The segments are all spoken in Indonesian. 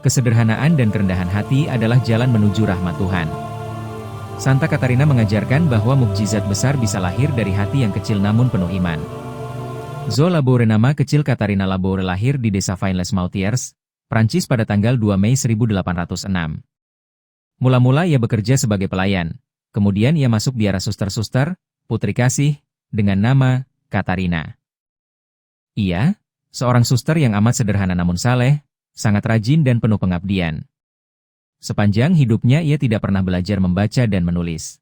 Kesederhanaan dan kerendahan hati adalah jalan menuju rahmat Tuhan. Santa Katarina mengajarkan bahwa mukjizat besar bisa lahir dari hati yang kecil namun penuh iman. Zo Laboure. Nama kecil Katarina Laboure lahir di desa Vaines-les-Mautiers, Prancis pada tanggal 2 Mei 1806. Mula-mula ia bekerja sebagai pelayan, kemudian ia masuk biara suster-suster, putri kasih, dengan nama Katarina. Ia, seorang suster yang amat sederhana namun saleh, sangat rajin dan penuh pengabdian. Sepanjang hidupnya ia tidak pernah belajar membaca dan menulis.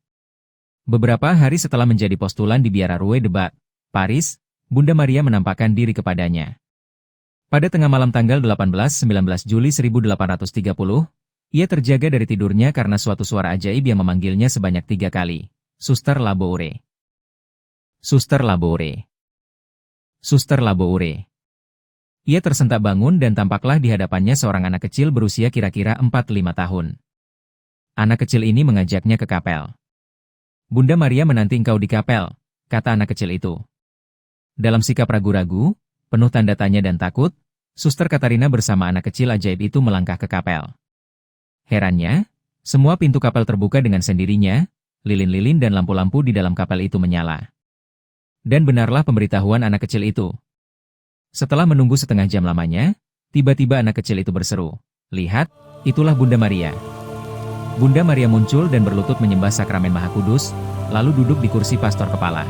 Beberapa hari setelah menjadi postulan di biara Rue de Bat, Paris, Bunda Maria menampakkan diri kepadanya. Pada tengah malam tanggal 18-19 Juli 1830, ia terjaga dari tidurnya karena suatu suara ajaib yang memanggilnya sebanyak 3 kali. Suster Laboure. Suster Laboure. Suster Laboure. Ia tersentak bangun dan tampaklah di hadapannya seorang anak kecil berusia kira-kira 4-5 tahun. Anak kecil ini mengajaknya ke kapel. Bunda Maria menanti engkau di kapel, kata anak kecil itu. Dalam sikap ragu-ragu, penuh tanda tanya dan takut, Suster Katarina bersama anak kecil ajaib itu melangkah ke kapel. Herannya, semua pintu kapel terbuka dengan sendirinya, lilin-lilin dan lampu-lampu di dalam kapel itu menyala. Dan benarlah pemberitahuan anak kecil itu. Setelah menunggu setengah jam lamanya, tiba-tiba anak kecil itu berseru, "Lihat, itulah Bunda Maria." Bunda Maria muncul dan berlutut menyembah sakramen Maha Kudus, lalu duduk di kursi pastor kepala.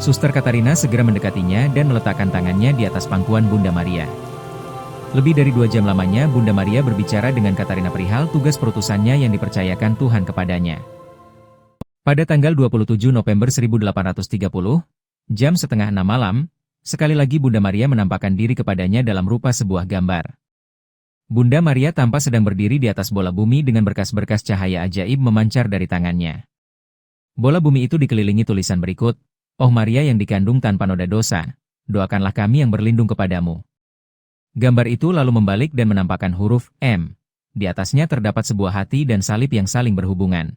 Suster Katarina segera mendekatinya dan meletakkan tangannya di atas pangkuan Bunda Maria. Lebih dari 2 jam lamanya Bunda Maria berbicara dengan Katarina perihal tugas perutusannya yang dipercayakan Tuhan kepadanya. Pada tanggal 27 November 1830, jam setengah 6 malam, sekali lagi Bunda Maria menampakkan diri kepadanya dalam rupa sebuah gambar. Bunda Maria tampak sedang berdiri di atas bola bumi dengan berkas-berkas cahaya ajaib memancar dari tangannya. Bola bumi itu dikelilingi tulisan berikut, "Oh Maria yang dikandung tanpa noda dosa, doakanlah kami yang berlindung kepadamu." Gambar itu lalu membalik dan menampakkan huruf M. Di atasnya terdapat sebuah hati dan salib yang saling berhubungan.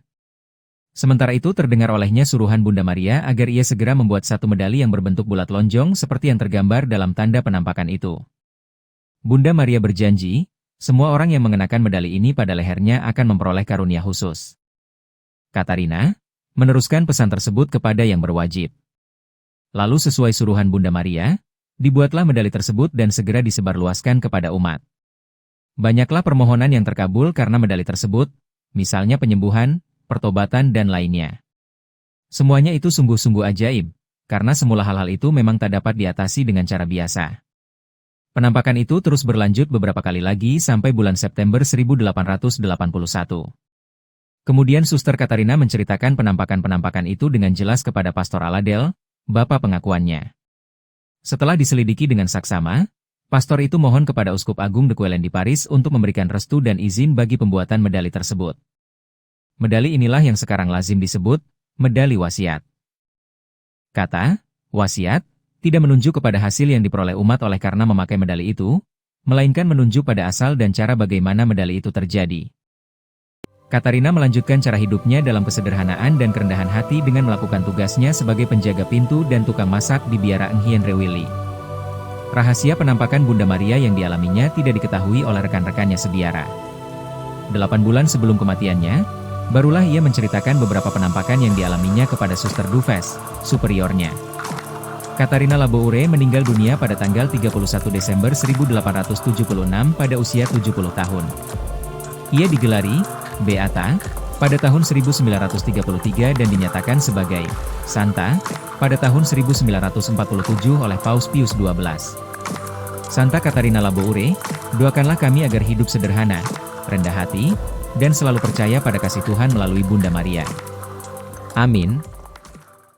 Sementara itu terdengar olehnya suruhan Bunda Maria agar ia segera membuat satu medali yang berbentuk bulat lonjong seperti yang tergambar dalam tanda penampakan itu. Bunda Maria berjanji, semua orang yang mengenakan medali ini pada lehernya akan memperoleh karunia khusus. Katarina meneruskan pesan tersebut kepada yang berwajib. Lalu sesuai suruhan Bunda Maria, dibuatlah medali tersebut dan segera disebarluaskan kepada umat. Banyaklah permohonan yang terkabul karena medali tersebut, misalnya penyembuhan, pertobatan dan lainnya. Semuanya itu sungguh-sungguh ajaib, karena semula hal-hal itu memang tak dapat diatasi dengan cara biasa. Penampakan itu terus berlanjut beberapa kali lagi sampai bulan September 1881. Kemudian Suster Katarina menceritakan penampakan-penampakan itu dengan jelas kepada Pastor Aladel, bapa pengakuannya. Setelah diselidiki dengan saksama, pastor itu mohon kepada Uskup Agung de Quelen di Paris untuk memberikan restu dan izin bagi pembuatan medali tersebut. Medali inilah yang sekarang lazim disebut medali wasiat. Kata wasiat tidak menunjuk kepada hasil yang diperoleh umat oleh karena memakai medali itu, melainkan menunjuk pada asal dan cara bagaimana medali itu terjadi. Katarina melanjutkan cara hidupnya dalam kesederhanaan dan kerendahan hati dengan melakukan tugasnya sebagai penjaga pintu dan tukang masak di biara Enghien Rewilly. Rahasia penampakan Bunda Maria yang dialaminya tidak diketahui oleh rekan-rekannya sebiara. 8 bulan sebelum kematiannya, barulah ia menceritakan beberapa penampakan yang dialaminya kepada Suster Duves, superiornya. Katarina Laboure meninggal dunia pada tanggal 31 Desember 1876 pada usia 70 tahun. Ia digelari Beata pada tahun 1933 dan dinyatakan sebagai Santa pada tahun 1947 oleh Paus Pius XII. Santa Katarina Laboure, doakanlah kami agar hidup sederhana, rendah hati, dan selalu percaya pada kasih Tuhan melalui Bunda Maria. Amin.